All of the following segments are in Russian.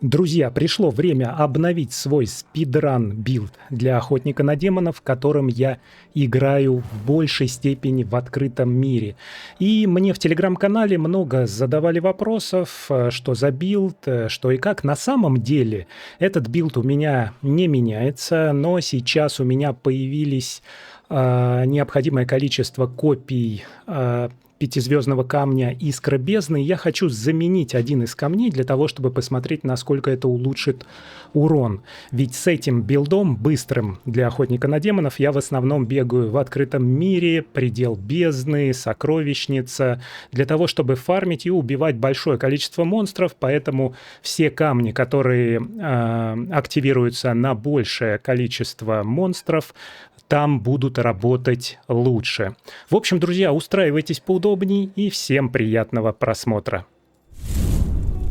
Друзья, пришло время обновить свой спидран билд для охотника на демонов, в котором я играю в большей степени в открытом мире. И мне в телеграм-канале много задавали вопросов, что за билд, что и как. На самом деле этот билд у меня не меняется, но сейчас у меня появились необходимое количество копий пятизвездного камня Искра Бездны. Я хочу заменить один из камней для того, чтобы посмотреть, насколько это улучшит урон. Ведь с этим билдом, быстрым для охотника на демонов, я в основном бегаю в открытом мире, предел бездны, сокровищница, для того, чтобы фармить и убивать большое количество монстров. Поэтому все камни, которые активируются на большее количество монстров, там будут работать лучше. В общем, друзья, устраивайтесь поудобней и всем приятного просмотра.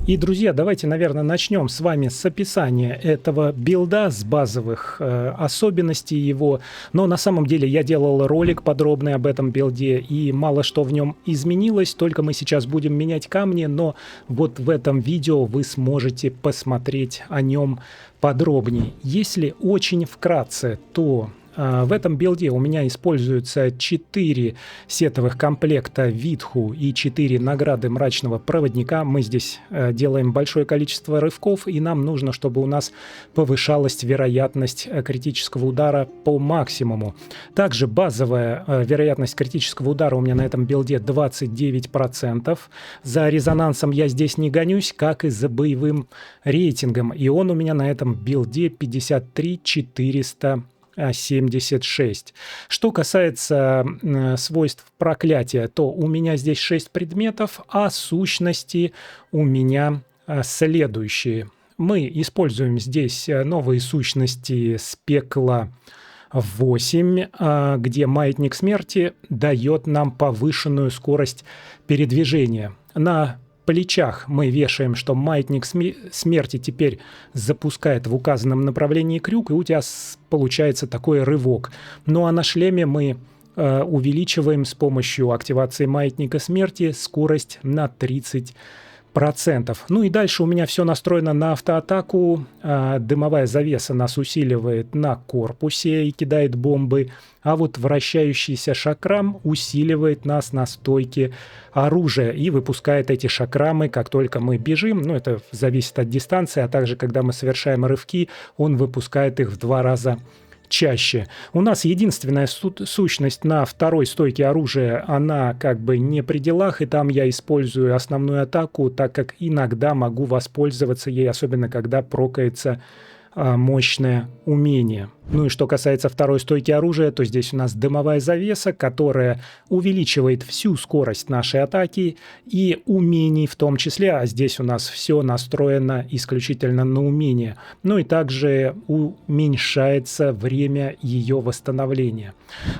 И, друзья, давайте, наверное, начнем с вами с описания этого билда, с базовых особенностей его. Но на самом деле я делал ролик подробный об этом билде, и мало что в нем изменилось, только мы сейчас будем менять камни, но вот в этом видео вы сможете посмотреть о нем подробнее. Если очень вкратце, то в этом билде у меня используются 4 сетовых комплекта Витху и 4 награды Мрачного Проводника. Мы здесь делаем большое количество рывков, и нам нужно, чтобы у нас повышалась вероятность критического удара по максимуму. Также базовая вероятность критического удара у меня на этом билде 29%. За резонансом я здесь не гонюсь, как и за боевым рейтингом. И он у меня на этом билде 53 476. Что касается свойств проклятия, то у меня здесь 6 предметов, а сущности у меня следующие. Мы используем здесь новые сущности с пекла 8, где маятник смерти дает нам повышенную скорость передвижения. На плечах мы вешаем, что маятник смерти теперь запускает в указанном направлении крюк, и у тебя получается такой рывок. Ну а на шлеме мы увеличиваем с помощью активации маятника смерти скорость на 30%. Ну и дальше у меня все настроено на автоатаку. Дымовая завеса нас усиливает на корпусе и кидает бомбы, а вот вращающийся шакрам усиливает нас на стойке оружия и выпускает эти шакрамы, как только мы бежим. Ну, это зависит от дистанции, а также, когда мы совершаем рывки, он выпускает их в 2 раза чаще. У нас единственная сущность на второй стойке оружия, она как бы не при делах, и там я использую основную атаку, так как иногда могу воспользоваться ей, особенно когда прокается мощное умение. Ну и что касается второй стойки оружия, то здесь у нас дымовая завеса, которая увеличивает всю скорость нашей атаки и умений в том числе, а здесь у нас все настроено исключительно на умение. Ну и также уменьшается время ее восстановления.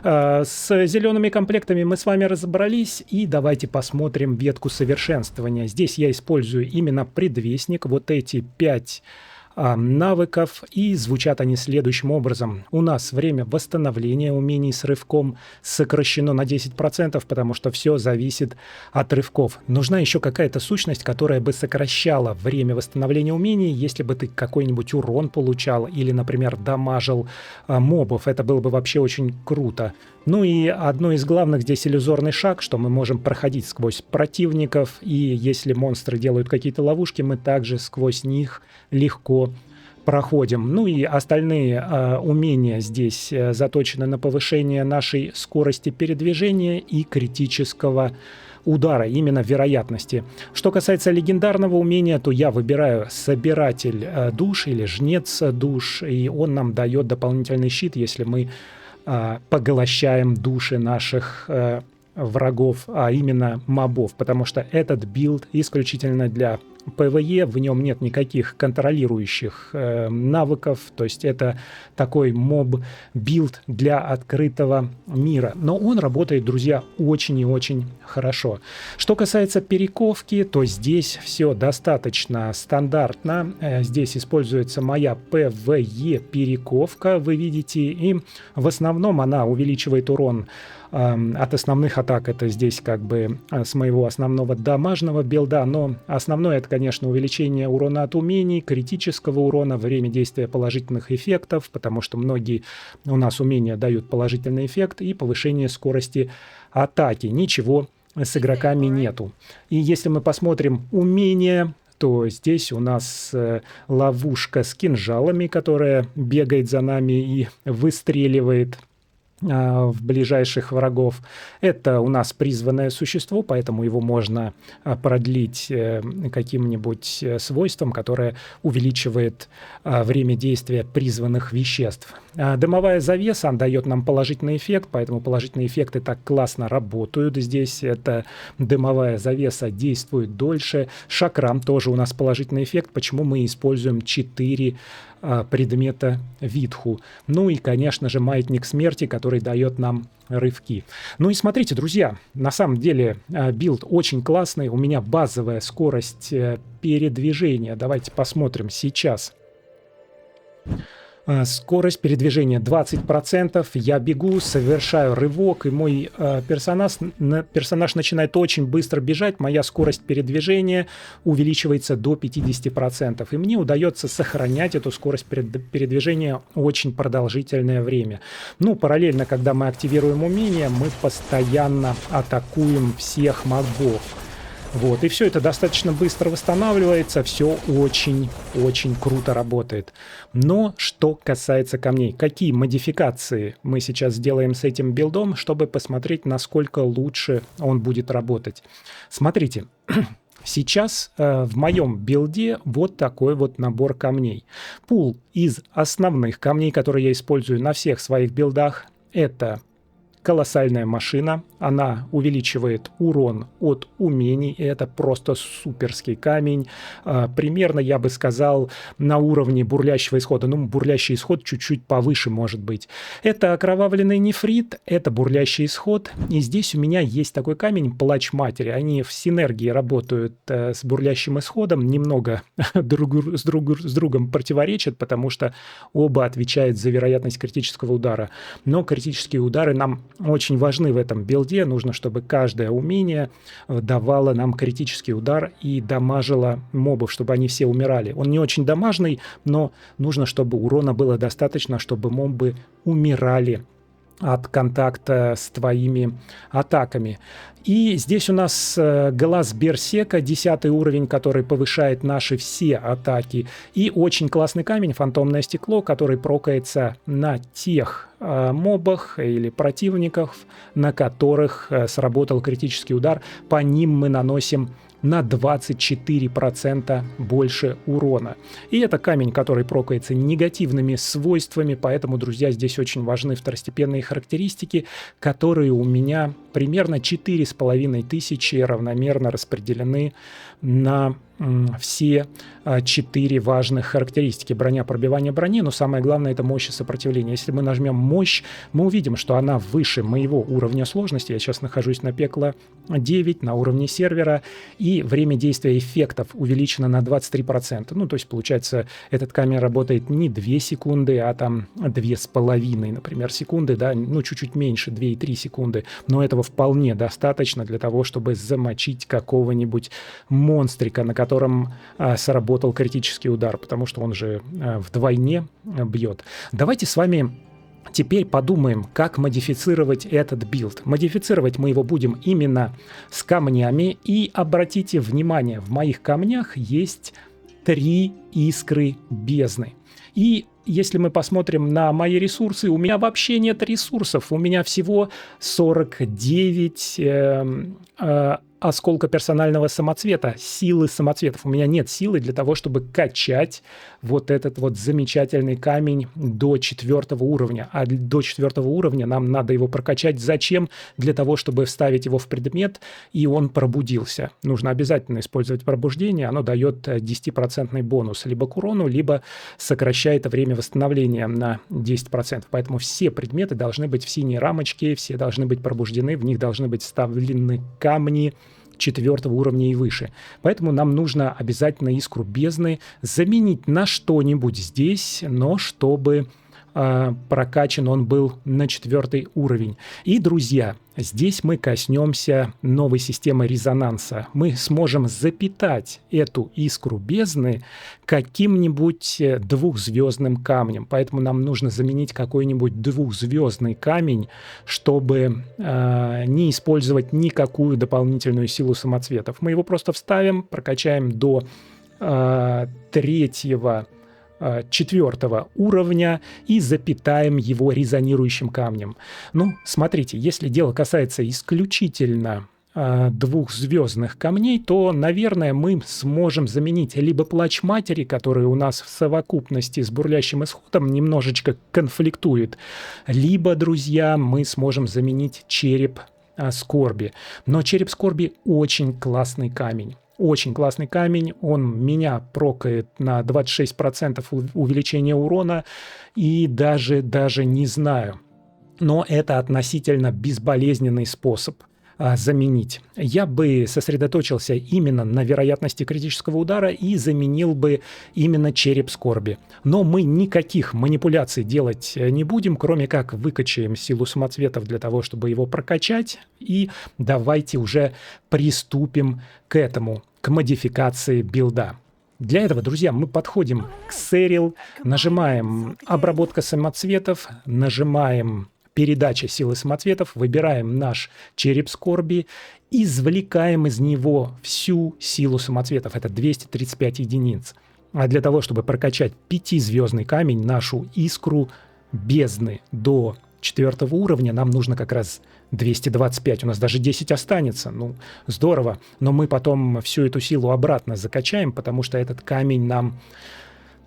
С зелеными комплектами мы с вами разобрались, и давайте посмотрим ветку совершенствования. Здесь я использую именно предвестник, вот эти 5 навыков, и звучат они следующим образом. У нас время восстановления умений с рывком сокращено на 10%, потому что все зависит от рывков. Нужна еще какая-то сущность, которая бы сокращала время восстановления умений, если бы ты какой-нибудь урон получал или, например, дамажил мобов. Это было бы вообще очень круто. Ну и одно из главных здесь иллюзорный шаг, что мы можем проходить сквозь противников, и если монстры делают какие-то ловушки, мы также сквозь них легко проходим. Ну и остальные умения здесь заточены на повышение нашей скорости передвижения и критического удара, именно вероятности. Что касается легендарного умения, то я выбираю Собиратель душ или Жнец душ, и он нам дает дополнительный щит, если мы поглощаем души наших врагов, а именно мобов, потому что этот билд исключительно для ПВЕ, в нем нет никаких контролирующих навыков, то есть это такой моб-билд для открытого мира. Но он работает, друзья, очень и очень хорошо. Что касается перековки, то здесь все достаточно стандартно. Здесь используется моя ПВЕ перековка, вы видите, и в основном она увеличивает урон от основных атак это здесь как бы с моего основного дамажного билда, но основное это, конечно, увеличение урона от умений, критического урона, время действия положительных эффектов, потому что многие у нас умения дают положительный эффект, и повышение скорости атаки. Ничего с игроками нету. И если мы посмотрим умения, то здесь у нас ловушка с кинжалами, которая бегает за нами и выстреливает в ближайших врагов. Это у нас призванное существо, поэтому его можно продлить каким-нибудь свойством, которое увеличивает время действия призванных веществ. Дымовая завеса дает нам положительный эффект, поэтому положительные эффекты так классно работают. Здесь эта дымовая завеса действует дольше. Шакрам тоже у нас положительный эффект, почему мы используем 4 предмета Витху. Ну и, конечно же, маятник смерти, который дает нам рывки. Ну и смотрите, друзья, на самом деле билд очень классный. У меня базовая скорость передвижения. Давайте посмотрим сейчас. Скорость передвижения 20%. Я бегу, совершаю рывок, и мой персонаж начинает очень быстро бежать. Моя скорость передвижения увеличивается до 50%. И мне удается сохранять эту скорость передвижения очень продолжительное время. Ну, параллельно, когда мы активируем умение, мы постоянно атакуем всех мобов. Вот, и все это достаточно быстро восстанавливается, все очень-очень круто работает. Но что касается камней, какие модификации мы сейчас сделаем с этим билдом, чтобы посмотреть, насколько лучше он будет работать. Смотрите, сейчас в моем билде вот такой вот набор камней. Пул из основных камней, которые я использую на всех своих билдах, это колоссальная машина, она увеличивает урон от умений, и это просто суперский камень. Примерно, я бы сказал, на уровне бурлящего исхода. Ну, бурлящий исход чуть-чуть повыше может быть. Это окровавленный нефрит, это бурлящий исход. И здесь у меня есть такой камень, плач матери. Они в синергии работают с бурлящим исходом, немного с другом противоречат, потому что оба отвечают за вероятность критического удара. Но критические удары нам очень важны в этом билде. Нужно, чтобы каждое умение давало нам критический удар и дамажило мобов, чтобы они все умирали. Он не очень дамажный, но нужно, чтобы урона было достаточно, чтобы мобы умирали от контакта с твоими атаками. И здесь у нас глаз Берсека, 10 уровень, который повышает наши все атаки. И очень классный камень, фантомное стекло, который прокается на тех мобах или противниках, на которых сработал критический удар. По ним мы наносим на 24% больше урона. И это камень, который прокается негативными свойствами, поэтому, друзья, здесь очень важны второстепенные характеристики, которые у меня примерно 4500 равномерно распределены на все 4 важных характеристики. Броня, пробивание брони, но самое главное это мощь и сопротивление. Если мы нажмем мощь, мы увидим, что она выше моего уровня сложности. Я сейчас нахожусь на пекло 9 на уровне сервера, и время действия эффектов увеличено на 23%. Ну, то есть, получается, этот камень работает не 2 секунды, а там 2,5, например, секунды, да, ну, чуть-чуть меньше, 2,3 секунды. Но этого вполне достаточно для того, чтобы замочить какого-нибудь монстрика, на котором сработал критический удар, потому что он же вдвойне бьет. Давайте с вами теперь подумаем, как модифицировать этот билд. Модифицировать мы его будем именно с камнями. И обратите внимание, в моих камнях есть 3 искры бездны. И если мы посмотрим на мои ресурсы, у меня вообще нет ресурсов. У меня всего 49 осколка персонального самоцвета, силы самоцветов. У меня нет силы для того, чтобы качать вот этот вот замечательный камень до 4 уровня. А до 4 уровня нам надо его прокачать. Зачем? Для того, чтобы вставить его в предмет, и он пробудился. Нужно обязательно использовать пробуждение. Оно дает 10% бонус либо к урону, либо сокращает время восстановления на 10%. Поэтому все предметы должны быть в синей рамочке, все должны быть пробуждены, в них должны быть вставлены камни 4 уровня и выше. Поэтому нам нужно обязательно искру бездны заменить на что-нибудь здесь, но чтобы прокачан он был на 4 уровень. И, друзья, здесь мы коснемся новой системы резонанса. Мы сможем запитать эту искру бездны каким-нибудь двухзвездным камнем. Поэтому нам нужно заменить какой-нибудь двухзвездный камень, чтобы не использовать никакую дополнительную силу самоцветов. Мы его просто вставим, прокачаем до 3-4 уровня и запитаем его резонирующим камнем. Ну, смотрите, если дело касается исключительно двухзвездных камней, то, наверное, мы сможем заменить либо плач матери, который у нас в совокупности с бурлящим исходом немножечко конфликтует, либо, друзья, мы сможем заменить череп скорби. Но череп скорби очень классный камень. Очень классный камень, он меня прокает на 26% увеличения урона, и даже не знаю. Но это относительно безболезненный способ заменить. Я бы сосредоточился именно на вероятности критического удара и заменил бы именно череп скорби. Но мы никаких манипуляций делать не будем, кроме как выкачаем силу самоцветов для того, чтобы его прокачать. И давайте уже приступим к этому, к модификации билда. Для этого, друзья, мы подходим к Сэрил, нажимаем «Обработка самоцветов», нажимаем «Передача силы самоцветов», выбираем наш череп скорби, извлекаем из него всю силу самоцветов, это 235 единиц. А для того, чтобы прокачать 5-звездный камень, нашу искру бездны до 4 уровня, нам нужно как раз 225, у нас даже 10 останется, ну, здорово. Но мы потом всю эту силу обратно закачаем, потому что этот камень нам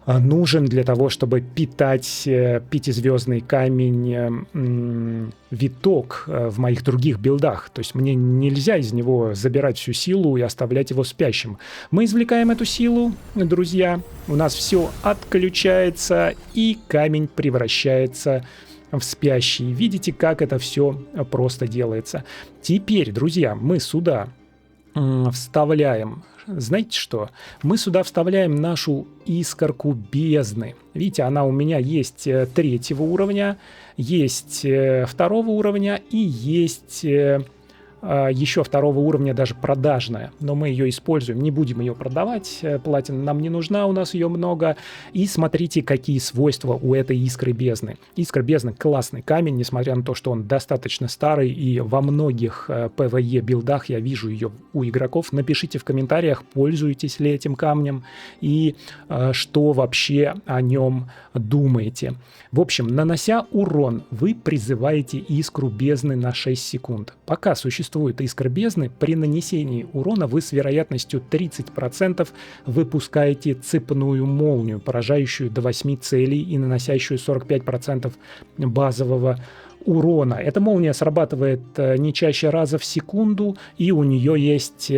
нужен для того, чтобы питать 5-звездный камень виток в моих других билдах. То есть мне нельзя из него забирать всю силу и оставлять его спящим. Мы извлекаем эту силу, друзья, у нас все отключается, и камень превращается в спящий. Видите, как это все просто делается. Теперь, друзья, мы сюда вставляем, знаете что? Мы сюда вставляем нашу искорку бездны. Видите, она у меня есть 3 уровня, есть 2 уровня и есть еще 2 уровня даже продажная. Но мы ее используем, не будем ее продавать. Платина нам не нужна, у нас ее много. И смотрите, какие свойства у этой искры бездны. Искра бездны классный камень, несмотря на то, что он достаточно старый, и во многих PvE билдах я вижу ее у игроков. Напишите в комментариях, пользуетесь ли этим камнем и что вообще о нем думаете. В общем, нанося урон, вы призываете искру бездны на 6 секунд. Пока существует искра бездны, при нанесении урона вы с вероятностью 30% выпускаете цепную молнию, поражающую до 8 целей и наносящую 45% базового урона. Эта молния срабатывает не чаще раза в секунду, и у нее есть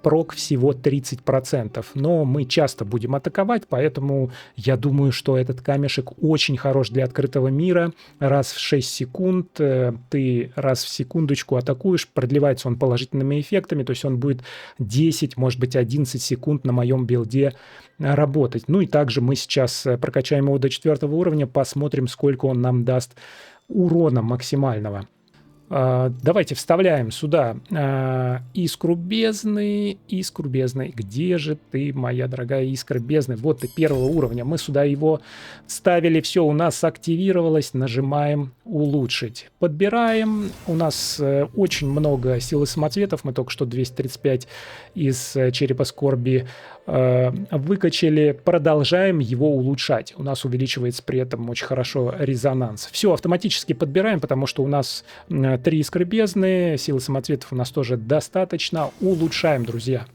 прок всего 30%. Но мы часто будем атаковать, поэтому я думаю, что этот камешек очень хорош для открытого мира. Раз в 6 секунд ты раз в секундочку атакуешь, продлевается он положительными эффектами, то есть он будет 10, может быть 11 секунд на моем билде работать. Ну и также мы сейчас прокачаем его до 4 уровня, посмотрим, сколько он нам даст урона максимального. Давайте вставляем сюда искру бездны. Искру бездны. Где же ты, моя дорогая искра бездны? Вот ты, 1 уровня. Мы сюда его вставили. Все, у нас активировалось. Нажимаем улучшить. Подбираем. У нас очень много силы самоцветов. Мы только что 235 из черепа скорби выкачали. Продолжаем его улучшать. У нас увеличивается при этом очень хорошо резонанс. Все, автоматически подбираем, потому что у нас 3 искры бездны, силы самоцветов у нас тоже достаточно. Улучшаем, друзья.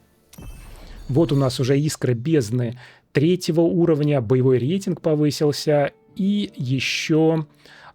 Вот у нас уже искры бездны 3 уровня, боевой рейтинг повысился, и еще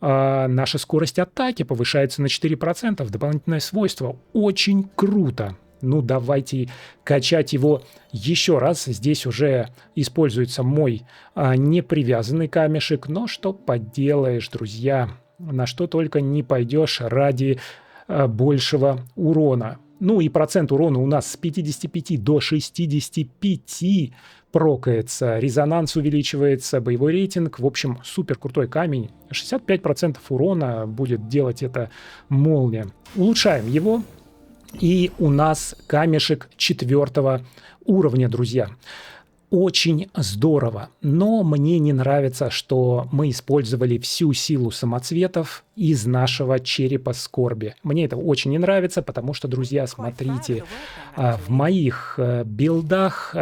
наша скорость атаки повышается на 4%. Дополнительное свойство. Очень круто. Ну, давайте качать его еще раз. Здесь уже используется мой непривязанный камешек. Но что поделаешь, друзья, на что только не пойдешь ради большего урона. Ну и процент урона у нас с 55 до 65%. прокается, резонанс увеличивается, боевой рейтинг. В общем, супер крутой камень. 65% урона будет делать эта молния. Улучшаем его. И у нас камешек 4 уровня, друзья. Очень здорово, но мне не нравится, что мы использовали всю силу самоцветов из нашего черепа скорби. Мне это очень не нравится, потому что, друзья, смотрите, в моих билдах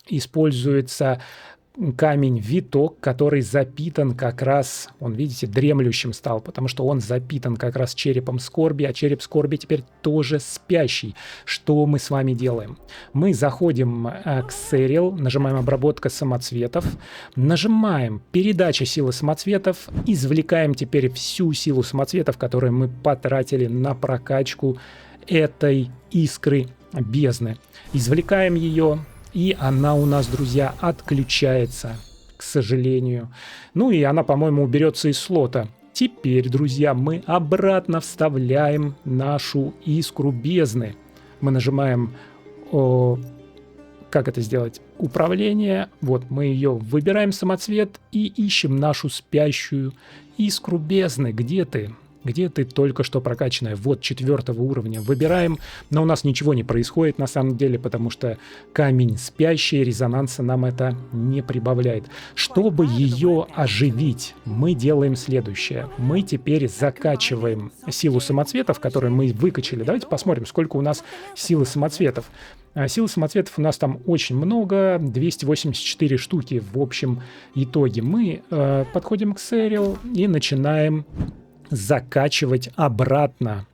используется камень виток, который запитан как раз, он, видите, дремлющим стал, потому что он запитан как раз черепом скорби, а череп скорби теперь тоже спящий. Что мы с вами делаем? Мы заходим к Серил, нажимаем обработка самоцветов, нажимаем передача силы самоцветов, извлекаем теперь всю силу самоцветов, которую мы потратили на прокачку этой искры бездны. Извлекаем ее. И она у нас, друзья, отключается, к сожалению. Ну и она, по-моему, уберется из слота. Теперь, друзья, мы обратно вставляем нашу искру бездны. Мы нажимаем, как это сделать? Управление. Вот, мы ее выбираем, самоцвет, и ищем нашу спящую искру бездны. Где ты? Где ты только что прокачанная? Вот 4 уровня. Выбираем, но у нас ничего не происходит на самом деле, потому что камень спящий, резонанса нам это не прибавляет. Чтобы ее оживить, мы делаем следующее. Мы теперь закачиваем силу самоцветов, которые мы выкачали. Давайте посмотрим, сколько у нас силы самоцветов. Силы самоцветов у нас там очень много, 284 штуки в общем итоге. Мы подходим к Серил и начинаем закачивать обратно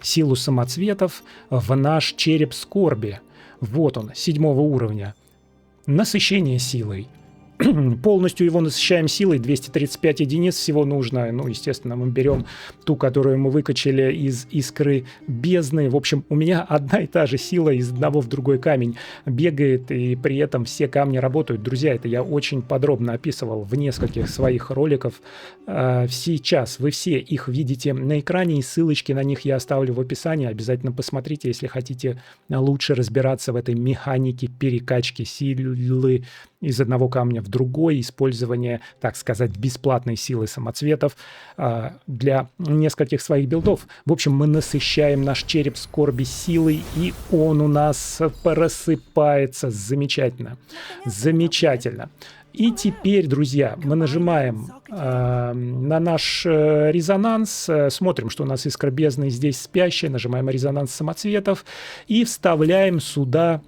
силу самоцветов в наш череп скорби. Вот он, 7 уровня. Насыщение силой. Полностью его насыщаем силой, 235 единиц всего нужно. Ну, естественно, мы берем ту, которую мы выкачали из искры бездны. В общем, у меня одна и та же сила из одного в другой камень бегает, и при этом все камни работают. Друзья, это я очень подробно описывал в нескольких своих роликах. Сейчас вы все их видите на экране, и ссылочки на них я оставлю в описании. Обязательно посмотрите, если хотите лучше разбираться в этой механике перекачки силы из одного камня в другой, использование, так сказать, бесплатной силы самоцветов для нескольких своих билдов. В общем, мы насыщаем наш череп скорби силой, и он у нас просыпается. Замечательно. Замечательно. И теперь, друзья, мы нажимаем на наш резонанс, смотрим, что у нас искра бездны здесь спящая, нажимаем резонанс самоцветов и вставляем сюда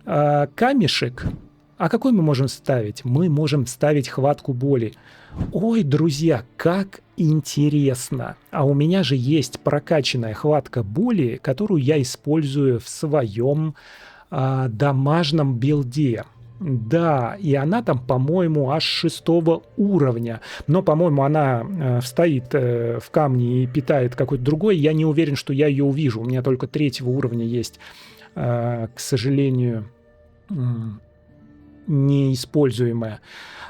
камешек. А какой мы можем ставить? Мы можем ставить хватку боли. Ой, друзья, как интересно! А у меня же есть прокачанная хватка боли, которую я использую в своем домашнем билде. Да, и она там, по-моему, аж 6 уровня. Но, по-моему, она стоит в камне и питает какой-то другой. Я не уверен, что я ее увижу. У меня только 3 уровня есть, к сожалению, неиспользуемая.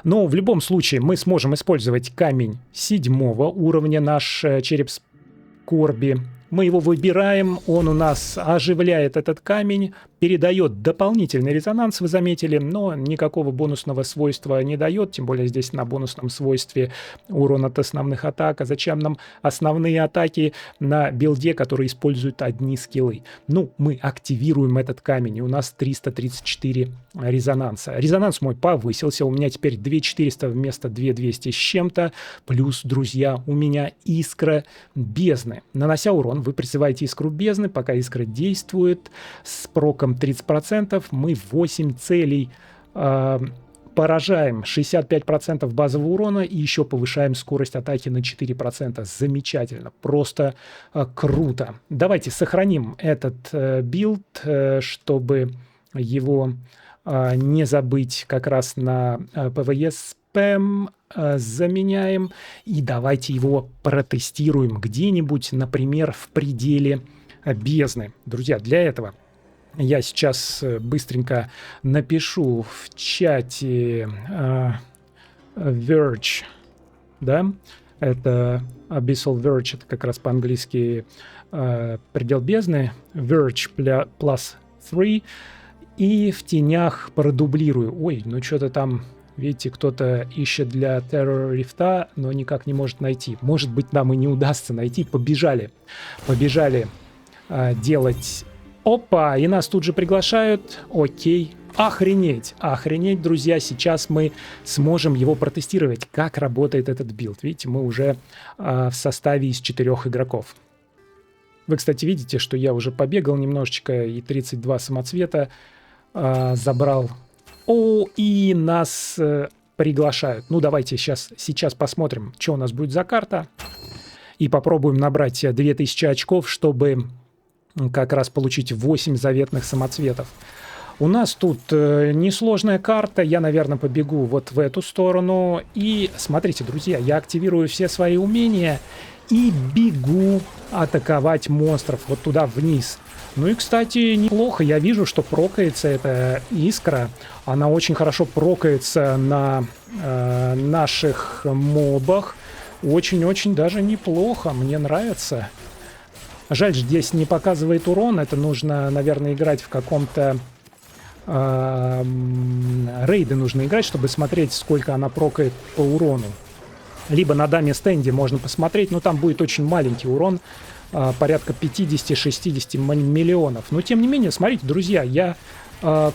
Но в любом случае мы сможем использовать камень 7 уровня, наш череп скорби. Мы его выбираем, он у нас оживляет этот камень, передает дополнительный резонанс, вы заметили, но никакого бонусного свойства не дает, тем более здесь на бонусном свойстве урон от основных атак. А зачем нам основные атаки на билде, которые используют одни скиллы? Ну, мы активируем этот камень, и у нас 334 резонанса. Резонанс мой повысился, у меня теперь 2400 вместо 2200 с чем-то, плюс, друзья, у меня искра бездны. Нанося урон, вы призываете искру бездны, пока искра действует, с проком 30%, мы 8 целей поражаем, 65% базового урона и еще повышаем скорость атаки на 4%. Замечательно, просто круто. Давайте сохраним этот билд, чтобы его не забыть как раз на PvE спэм. Заменяем и давайте его протестируем где-нибудь, например, в пределе бездны. Друзья, для этого я сейчас быстренько напишу в чате Verge, да, это Abyssal Verge, это как раз по-английски предел бездны, Verge plus 3. И в тенях продублирую. Ой, ну что-то там, видите, кто-то ищет для Terror Rift, но никак не может найти. Может быть, нам и не удастся найти. Побежали. Побежали делать... Опа, и нас тут же приглашают. Окей. Охренеть, охренеть, друзья. Сейчас мы сможем его протестировать, как работает этот билд. Видите, мы уже в составе из 4 игроков. Вы, кстати, видите, что я уже побегал немножечко и 32 самоцвета забрал. О, и нас приглашают. Ну, давайте сейчас посмотрим, что у нас будет за карта. И попробуем набрать 2000 очков, чтобы как раз получить 8 заветных самоцветов. У нас тут несложная карта. Я, наверное, побегу вот в эту сторону. И смотрите, друзья, я активирую все свои умения и бегу атаковать монстров вот туда вниз. Ну и, кстати, неплохо. Я вижу, что прокается эта искра. Она очень хорошо прокается на наших мобах. Очень-очень даже неплохо. Мне нравится. Жаль, здесь не показывает урон. Это нужно, наверное, играть в каком-то... рейды нужно играть, чтобы смотреть, сколько она прокает по урону. Либо на даме стенде можно посмотреть, но там будет очень маленький урон. Порядка 50-60 миллионов. Но тем не менее, смотрите, друзья, я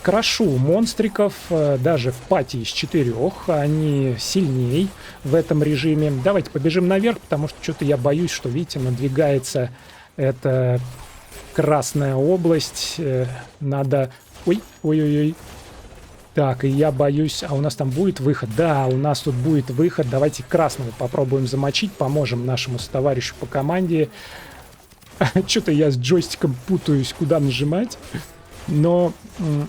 крошу монстриков даже в пати из 4. Они сильней в этом режиме. Давайте побежим наверх, потому что что-то я боюсь, что, видите, надвигается эта красная область. Надо... Ой-ой-ой. Так, и я боюсь... А у нас там будет выход? Да, у нас тут будет выход. Давайте красного попробуем замочить. Поможем нашему товарищу по команде. Что-то я с джойстиком путаюсь, куда нажимать. Но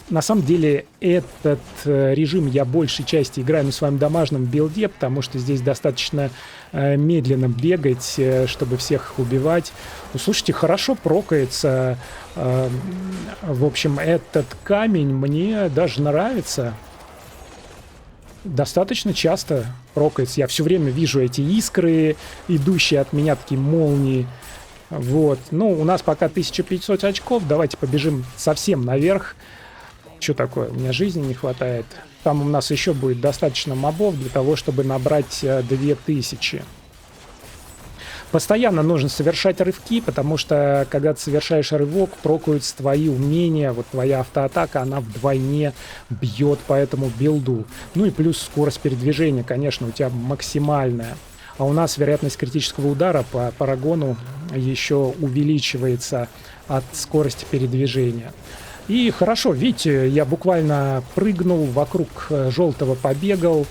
на самом деле этот режим я большей части играю на своем домашнем билде, потому что здесь достаточно медленно бегать, чтобы всех убивать. Ну, слушайте, хорошо прокается. В общем, этот камень мне даже нравится. Достаточно часто прокается. Я все время вижу эти искры, идущие от меня, такие молнии. Вот. Ну, у нас пока 1500 очков. Давайте побежим совсем наверх. Что такое? У меня жизни не хватает. Там у нас еще будет достаточно мобов для того, чтобы набрать 2000. Постоянно нужно совершать рывки, потому что, когда ты совершаешь рывок, прокаются твои умения, вот твоя автоатака, она вдвойне бьет по этому билду. Ну и плюс скорость передвижения, конечно, у тебя максимальная. А у нас вероятность критического удара по парагону еще увеличивается от скорости передвижения. И хорошо, видите, я буквально прыгнул, вокруг желтого побегал,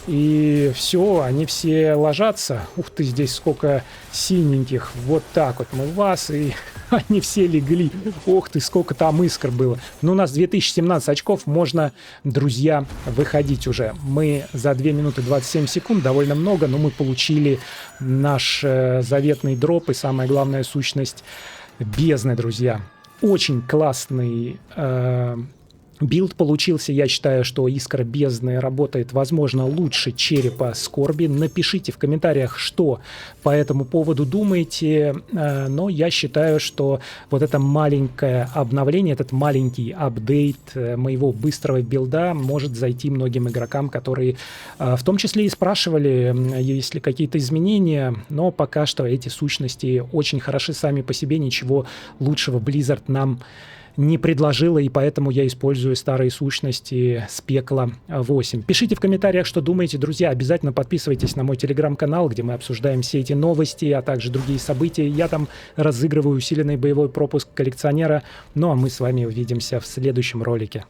и все, они все ложатся. Ух ты, здесь сколько синеньких. Вот так вот мы вас, и они все легли. Ох ты, сколько там искр было. Но у нас 2017 очков, можно, друзья, выходить уже. Мы за 2 минуты 27 секунд, довольно много, но мы получили наш заветный дроп и, самое главное, сущность бездны, друзья. Очень классный билд получился. Я считаю, что искра бездны работает, возможно, лучше черепа скорби. Напишите в комментариях, что по этому поводу думаете. Но я считаю, что вот это маленькое обновление, этот маленький апдейт моего быстрого билда может зайти многим игрокам, которые в том числе и спрашивали, есть ли какие-то изменения. Но пока что эти сущности очень хороши сами по себе. Ничего лучшего Blizzard нам не предложила, и поэтому я использую старые сущности с пекла 8. Пишите в комментариях, что думаете, друзья. Обязательно подписывайтесь на мой телеграм-канал, где мы обсуждаем все эти новости, а также другие события. Я там разыгрываю усиленный боевой пропуск коллекционера. Ну а мы с вами увидимся в следующем ролике.